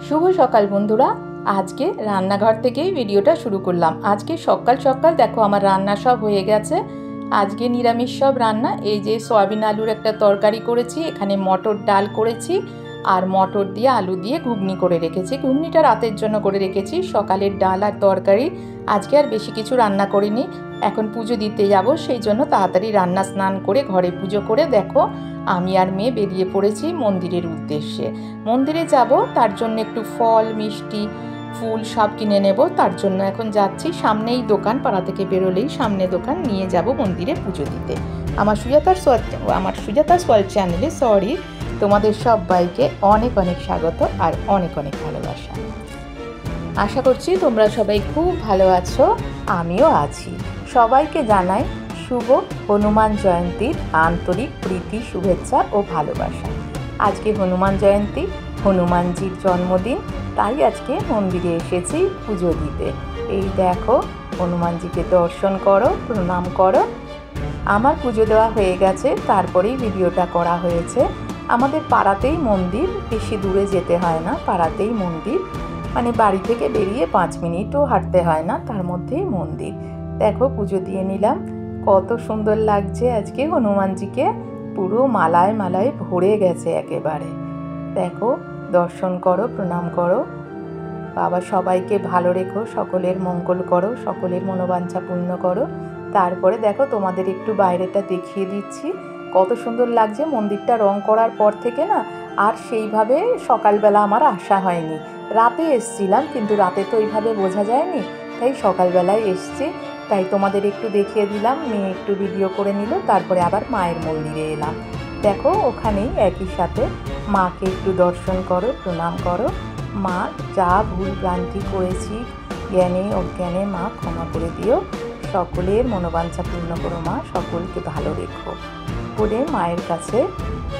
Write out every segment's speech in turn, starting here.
শুভ সকাল বন্ধুরা। আজকে রান্নাঘর থেকেই ভিডিওটা শুরু করলাম। আজকে সকাল সকাল দেখো আমার রান্না সব হয়ে গেছে। আজকে নিরামিষ সব রান্না। এই যে সয়াবিন আলুর একটা তরকারি করেছি, এখানে মটর ডাল করেছি, আর মটর দিয়ে আলু দিয়ে ঘুগনি করে রেখেছি। ঘুগনিটা রাতের জন্য করে রেখেছি। সকালের ডাল আর তরকারি, আজকে আর বেশি কিছু রান্না করিনি। এখন পুজো দিতে যাব, সেই জন্য তাড়াতাড়ি রান্না স্নান করে ঘরে পুজো করে দেখো আমি আর মেয়ে বেরিয়ে পড়েছি মন্দিরের উদ্দেশ্যে। মন্দিরে যাব, তার জন্য একটু ফল মিষ্টি ফুল সব কিনে নেব, তার জন্য এখন যাচ্ছি। সামনেই দোকান, পাড়া থেকে বেরোলেই সামনে দোকান, নিয়ে যাব মন্দিরে পুজো দিতে। আমার সুজাতার সোয়াল চ্যানেলে তোমাদের সবাইকে অনেক অনেক স্বাগত আর অনেক অনেক ভালোবাসা। আশা করছি তোমরা সবাই খুব ভালো আছো, আমিও আছি। সবাইকে জানাই শুভ হনুমান জয়ন্তীর আন্তরিক প্রীতি, শুভেচ্ছা ও ভালোবাসা। আজকে হনুমান জয়ন্তী, হনুমানজির জন্মদিন, তাই আজকে মন্দিরে এসেছি পুজো দিতে। এই দেখো হনুমানজিকে দর্শন করো, প্রণাম করো। আমার পুজো দেওয়া হয়ে গেছে, তারপরেই ভিডিওটা করা হয়েছে। আমাদের পাড়াতেই মন্দির, বেশি দূরে যেতে হয় না, পাড়াতেই মন্দির, মানে বাড়ি থেকে বেরিয়ে 5 মিনিটও হাঁটতে হয় না, তার মধ্যেই মন্দির। দেখো পুজো দিয়ে নিলাম, কত সুন্দর লাগছে আজকে হনুমানজিকে, পুরো মালায় মালায় ভরে গেছে একেবারে। দেখো দর্শন করো, প্রণাম করো। বাবা সবাইকে ভালো রেখো, সকলের মঙ্গল করো, সকলের মনোবাঞ্ছা পূর্ণ করো। তারপরে দেখো তোমাদের একটু বাইরেটা দেখিয়ে দিচ্ছি, কত সুন্দর লাগছে। মন্দিরটা রং করার পর থেকে না আর সেইভাবে সকালবেলা আমার আসা হয়নি। রাতে এসছিলাম, কিন্তু রাতে তো এইভাবে বোঝা যায়নি, তাই সকালবেলায় এসছি। তাই তোমাদের একটু দেখিয়ে দিলাম, মেয়ে একটু ভিডিও করে নিল, তারপরে আবার মায়ের মন্দিরে এলাম। দেখো ওখানেই একই সাথে মাকে একটু দর্শন করো, প্রণাম করো। মা যা ভুল ভ্রান্তি করেছি জ্ঞানে অজ্ঞানে মা ক্ষমা করে দিও, সকলের মনোবাঞ্ছা পূর্ণ করো মা, সকলকে ভালো রেখো বলে মায়ের কাছে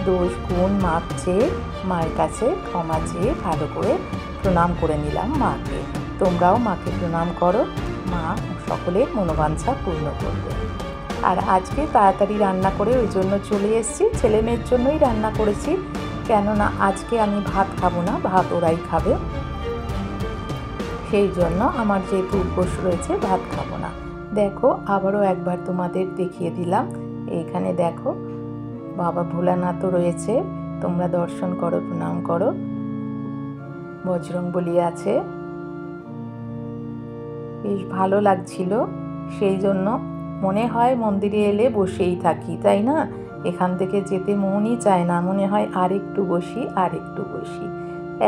দোষ গুণ মাপ চেয়ে, মায়ের কাছে ক্ষমা চেয়ে ভালো করে প্রণাম করে নিলাম মাকে। তোমরাও মাকে প্রণাম করো, মা সকলের মনোবাঞ্ছা পূর্ণ করবে। আর আজকে তাড়াতাড়ি রান্না করে ওই জন্য চলে এসেছি, ছেলে মেয়ের জন্যই রান্না করেছি, কেননা আজকে আমি ভাত খাবো না, ভাত ওরাই খাবে, সেই জন্য আমার যেহেতু উপোস রয়েছে ভাত খাবো না। দেখো আবারও একবার তোমাদের দেখিয়ে দিলাম, এইখানে দেখো বাবা ভোলানাথও রয়েছে, তোমরা দর্শন করো, প্রণাম করো। বজরংবলী আছে, বেশ ভালো লাগছিল, সেই জন্য মনে হয় মন্দিরে এলে বসেই থাকি, তাই না? এখান থেকে যেতে মনই চায় না, মনে হয় আর একটু বসি আর একটু বসি।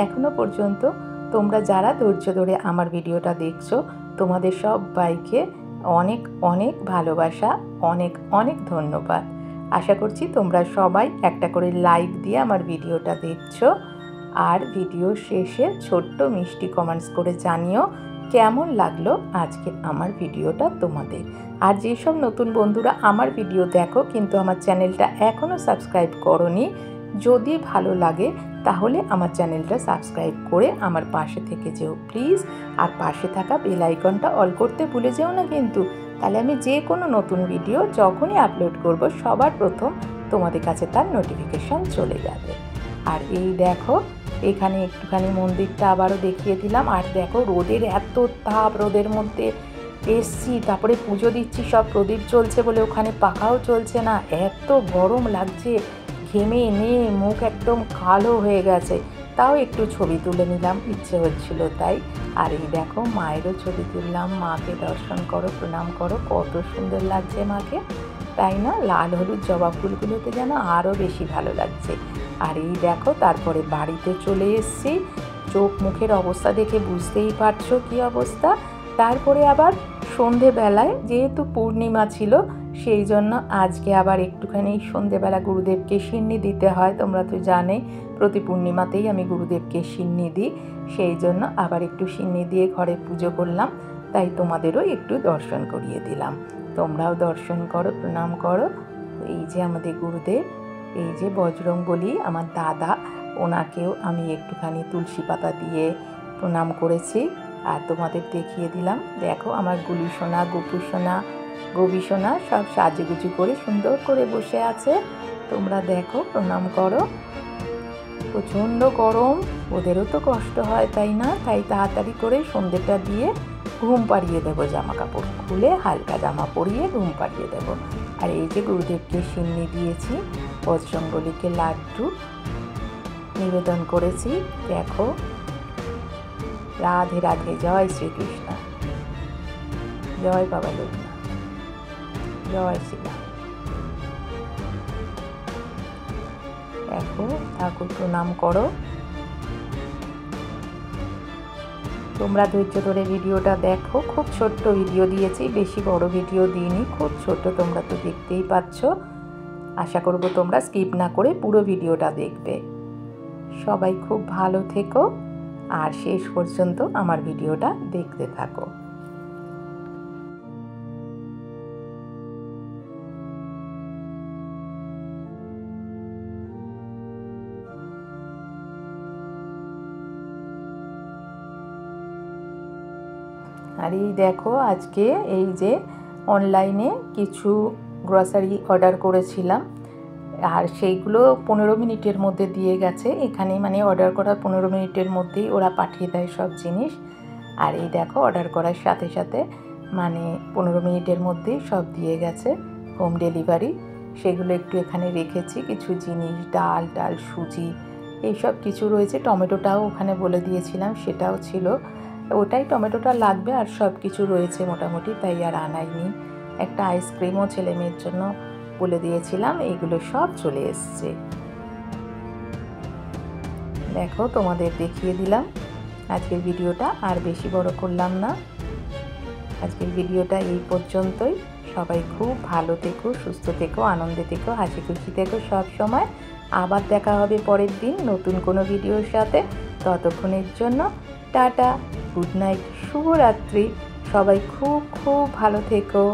এখনো পর্যন্ত তোমরা যারা ধৈর্য ধরে আমার ভিডিওটা দেখছো, তোমাদের সবাইকে অনেক অনেক ভালোবাসা, অনেক অনেক ধন্যবাদ। আশা করছি তোমরা সবাই একটা করে লাইক দিয়ে আমার ভিডিওটা দেখছো, আর ভিডিও শেষে ছোট্ট মিষ্টি কমেন্টস করে জানিও কেমন লাগলো আজকে আমার ভিডিওটা তোমাদের। আর যেসব নতুন বন্ধুরা আমার ভিডিও দেখো কিন্তু আমার চ্যানেলটা এখনও সাবস্ক্রাইব করোনি, যদি ভালো লাগে তাহলে আমার চ্যানেলটা সাবস্ক্রাইব করে আমার পাশে থেকে যেও প্লিজ। আর পাশে থাকা বেল আইকনটা অল করতে ভুলে যেও না কিন্তু, তাহলে আমি যে কোনো নতুন ভিডিও যখনই আপলোড করব সবার প্রথম তোমাদের কাছে তার নোটিফিকেশন চলে যাবে। আর এই দেখো এখানে একটুখানি মন্দিরটা আবারও দেখিয়ে দিলাম। আর দেখো রোদের এত তাপ, রোদের মধ্যে এসছি, তারপরে পুজো দিচ্ছি, সব প্রদীপ চলছে বলে ওখানে পাখাও চলছে না, এত গরম লাগছে, ঘেমে নিয়ে মুখ একদম কালো হয়ে গেছে, তাও একটু ছবি তুলে নিলাম, ইচ্ছে হচ্ছিল তাই। আর এই দেখো মায়েরও ছবি তুললাম, মাকে দর্শন করো, প্রণাম করো, কত সুন্দর লাগছে মাকে, তাই না? লাল হলুদ জবা ফুলগুলোতে যেন আরও বেশি ভালো লাগছে। আর এই দেখো তারপরে বাড়িতে চলে এসেছি, চোখ মুখের অবস্থা দেখে বুঝতেই পারছো কী অবস্থা। তারপরে আবার সন্ধেবেলায় যেহেতু পূর্ণিমা ছিল, সেই জন্য আজকে আবার একটুখানি সন্ধেবেলা গুরুদেবকে সিন্নি দিতে হয়, তোমরা তো জানে প্রতি পূর্ণিমাতেই আমি গুরুদেবকে সিন্নি দিই, সেই জন্য আবার একটু সিন্নি দিয়ে ঘরে পুজো করলাম, তাই তোমাদেরও একটু দর্শন করিয়ে দিলাম। তোমরাও দর্শন করো, প্রণাম করো। এই যে আমাদের গুরুদেব, এই যে বজরংবলী আমার দাদা, ওনাকেও আমি একটুখানি তুলসী পাতা দিয়ে প্রণাম করেছি। আর তোমাদের দেখিয়ে দিলাম, দেখো আমার গুলি সোনা, গোপু সোনা, গবি সোনা সব সাজুগুজু করে সুন্দর করে বসে আছে, তোমরা দেখো, প্রণাম করো। প্রচণ্ড গরম, ওদেরও তো কষ্ট হয় তাই না? তাই তাড়াতাড়ি করে সন্ধ্যেটা দিয়ে ঘুম পাড়িয়ে দেবো, জামা কাপড় খুলে হালকা জামা পরিয়ে ঘুম পাড়িয়ে দেবো। আর এই যে গুরুদেবকে সিন্নি দিয়েছি, বজরংবলীকে লাড্ডু নিবেদন করেছি। দেখো, রাধে রাধে, জয় শ্রীকৃষ্ণ, জয় বাবা লোকনাথ, জয় শ্রীরাম। দেখো, ঠাকুর প্রণাম করো। তোমরা ধৈর্য ধরে ভিডিওটা দেখো। খুব ছোট্ট ভিডিও দিয়েছি, বেশি বড় ভিডিও দিইনি, খুব ছোট, তোমরা তো দেখতেই পাচ্ছ। আশা করব তোমরা স্কিপ না করে পুরো ভিডিওটা দেখবে। সবাই খুব ভালো থেকো আর শেষ পর্যন্ত আমার ভিডিওটা দেখতে থাকো। আর এই দেখো, আজকে এই যে অনলাইনে কিছু গ্রসারি অর্ডার করেছিলাম, আর সেইগুলো 15 মিনিটের মধ্যে দিয়ে গেছে। এখানে মানে অর্ডার করার 15 মিনিটের মধ্যেই ওরা পাঠিয়ে দেয় সব জিনিস। আর এই দেখো, অর্ডার করার সাথে সাথে মানে 15 মিনিটের মধ্যেই সব দিয়ে গেছে, হোম ডেলিভারি। সেগুলো একটু এখানে রেখেছি, কিছু জিনিস, ডাল টাল, সুজি, এইসব কিছু রয়েছে। টমেটোটাও ওখানে বলে দিয়েছিলাম, সেটাও ছিল, ওটাই টমেটোটা লাগবে, আর সব কিছু রয়েছে মোটামুটি, তাই আর আনাইনি। একটা আইসক্রিমও ছেলে মেয়ের জন্য বলে দিয়েছিলাম, এইগুলো সব চলে এসছে। দেখো, তোমাদের দেখিয়ে দিলাম। আজকের ভিডিওটা আর বেশি বড় করলাম না, আজকের ভিডিওটা এই পর্যন্তই। সবাই খুব ভালো থেকো, সুস্থ থেকো, আনন্দে থেকো, হাসি খুশি থেকো সব সময়। আবার দেখা হবে পরের দিন নতুন কোনো ভিডিওর সাথে। ততক্ষণের জন্য টাটা, গুড নাইট, শুভরাত্রি। সবাই খুব খুব ভালো থেকো।